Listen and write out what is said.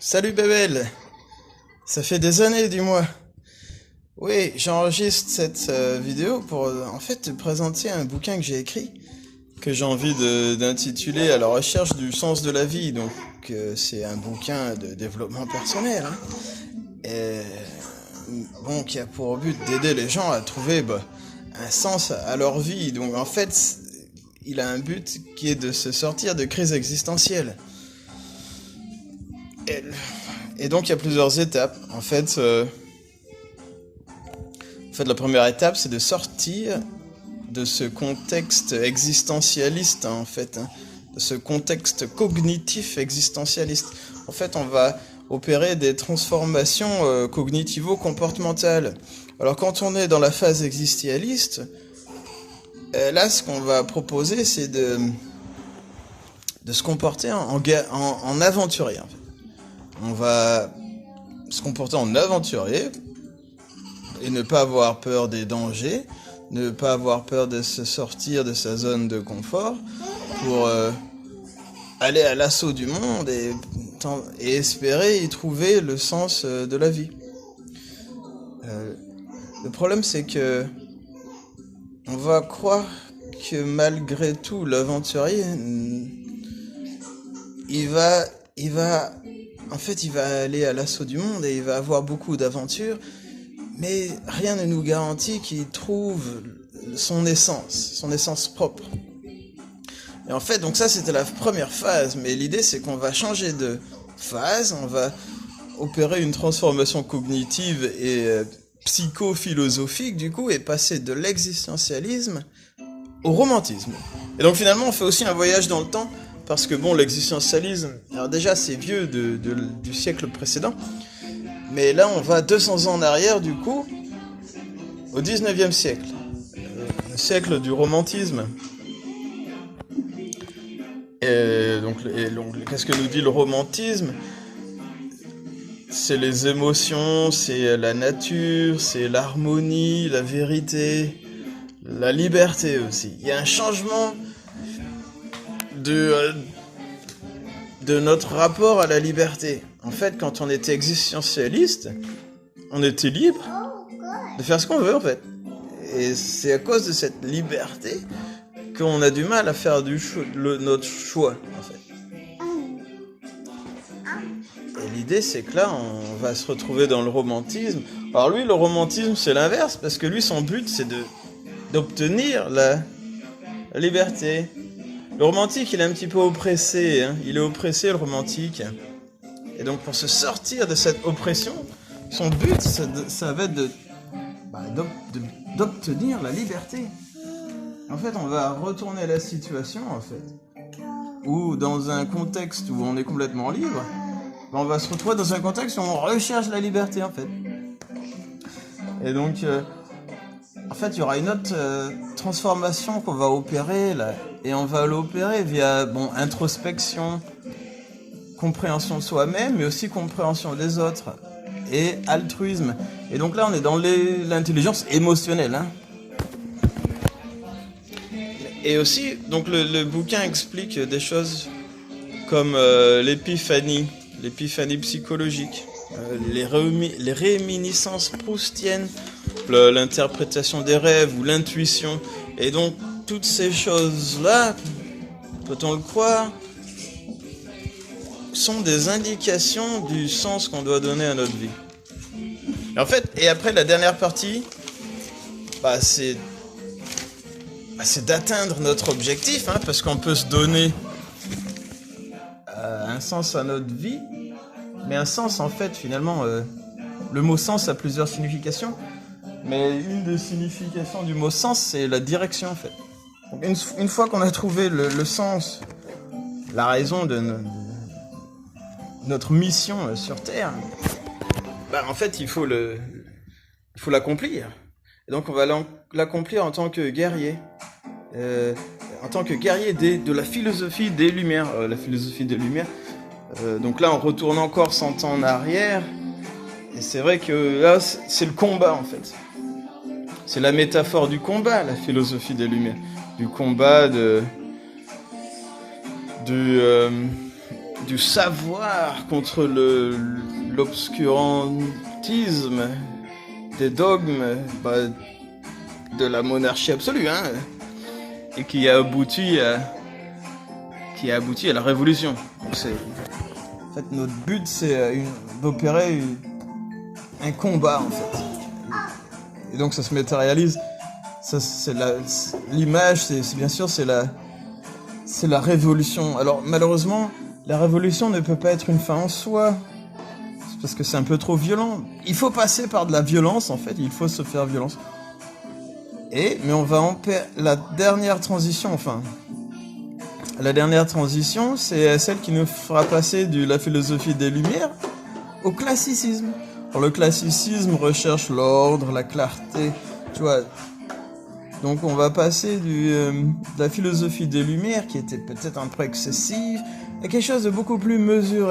Salut Bébel, ça fait des années dis-moi. Oui, j'enregistre cette vidéo pour en fait te présenter un bouquin que j'ai écrit, que j'ai envie d'intituler À la recherche du sens de la vie. Donc c'est un bouquin de développement personnel, hein, et bon, qui a pour but d'aider les gens à trouver un sens à leur vie. Donc en fait, il a un but qui est de se sortir de crises existentielles. Et donc il y a plusieurs étapes. En fait, la première étape, c'est de sortir de ce contexte existentialiste, hein, de ce contexte cognitif existentialiste. En fait, on va opérer des transformations cognitivo-comportementales. Alors, quand on est dans la phase existentialiste, là, ce qu'on va proposer, c'est de se comporter en aventurier. En fait. On va se comporter en aventurier et ne pas avoir peur des dangers, ne pas avoir peur de se sortir de sa zone de confort pour aller à l'assaut du monde et espérer y trouver le sens de la vie. Le problème, c'est que on va croire que malgré tout, l'aventurier, il va aller à l'assaut du monde et il va avoir beaucoup d'aventures, mais rien ne nous garantit qu'il trouve son essence propre. Et en fait, donc ça c'était la première phase, mais l'idée c'est qu'on va changer de phase, on va opérer une transformation cognitive et psychophilosophique du coup, et passer de l'existentialisme au romantisme. Et donc finalement on fait aussi un voyage dans le temps, parce que bon, l'existentialisme, alors déjà c'est vieux du siècle précédent, mais là on va 200 ans en arrière du coup, au 19e siècle, le siècle du romantisme. Et donc qu'est-ce que nous dit le romantisme ? C'est les émotions, c'est la nature, c'est l'harmonie, la vérité, la liberté aussi. Il y a un changement de notre rapport à la liberté. En fait, quand on était existentialiste, on était libre de faire ce qu'on veut, en fait. Et c'est à cause de cette liberté qu'on a du mal à faire notre choix, en fait. Et l'idée, c'est que là, on va se retrouver dans le romantisme. Alors lui, le romantisme, c'est l'inverse, parce que lui, son but, c'est d'obtenir la liberté. Le romantique, il est un petit peu oppressé, hein. Il est oppressé, le romantique. Et donc, pour se sortir de cette oppression, son but, ça va être d'obtenir la liberté. En fait, on va retourner la situation, en fait, où dans un contexte où on est complètement libre, on va se retrouver dans un contexte où on recherche la liberté, en fait. Et donc, en fait, il y aura une autre transformation qu'on va opérer, là, et on va l'opérer via, introspection, compréhension de soi-même, mais aussi compréhension des autres, et altruisme. Et donc là, on est dans l'intelligence émotionnelle, hein. Et aussi, donc le bouquin explique des choses comme l'épiphanie psychologique, les réminiscences proustiennes, l'interprétation des rêves ou l'intuition. Et donc, toutes ces choses-là, peut-on le croire, sont des indications du sens qu'on doit donner à notre vie. Et en fait, et après la dernière partie, c'est d'atteindre notre objectif, hein, parce qu'on peut se donner un sens à notre vie, mais un sens, en fait, finalement, le mot sens a plusieurs significations, mais une des significations du mot sens, c'est la direction, en fait. Donc, une fois qu'on a trouvé le sens, la raison de notre mission sur Terre, en fait, il faut l'accomplir. Et donc, on va l'accomplir en tant que guerrier. De la philosophie des Lumières. La philosophie des Lumières. Donc là, on retourne encore 100 ans en arrière. Et c'est vrai que là, c'est le combat, en fait. C'est la métaphore du combat, la philosophie des Lumières. Du combat du savoir contre l'obscurantisme des dogmes de la monarchie absolue, hein, et qui a abouti à la révolution. Donc en fait, notre but, c'est d'opérer un combat, en fait. Et donc ça se matérialise. Ça, l'image, c'est bien sûr, c'est la révolution. Alors malheureusement, la révolution ne peut pas être une fin en soi, parce que c'est un peu trop violent. Il faut passer par de la violence, en fait, il faut se faire violence. Mais on va la dernière transition, c'est celle qui nous fera passer de la philosophie des Lumières au classicisme. Alors, le classicisme recherche l'ordre, la clarté, tu vois. Donc on va passer de la philosophie des Lumières, qui était peut-être un peu excessive, à quelque chose de beaucoup plus mesuré.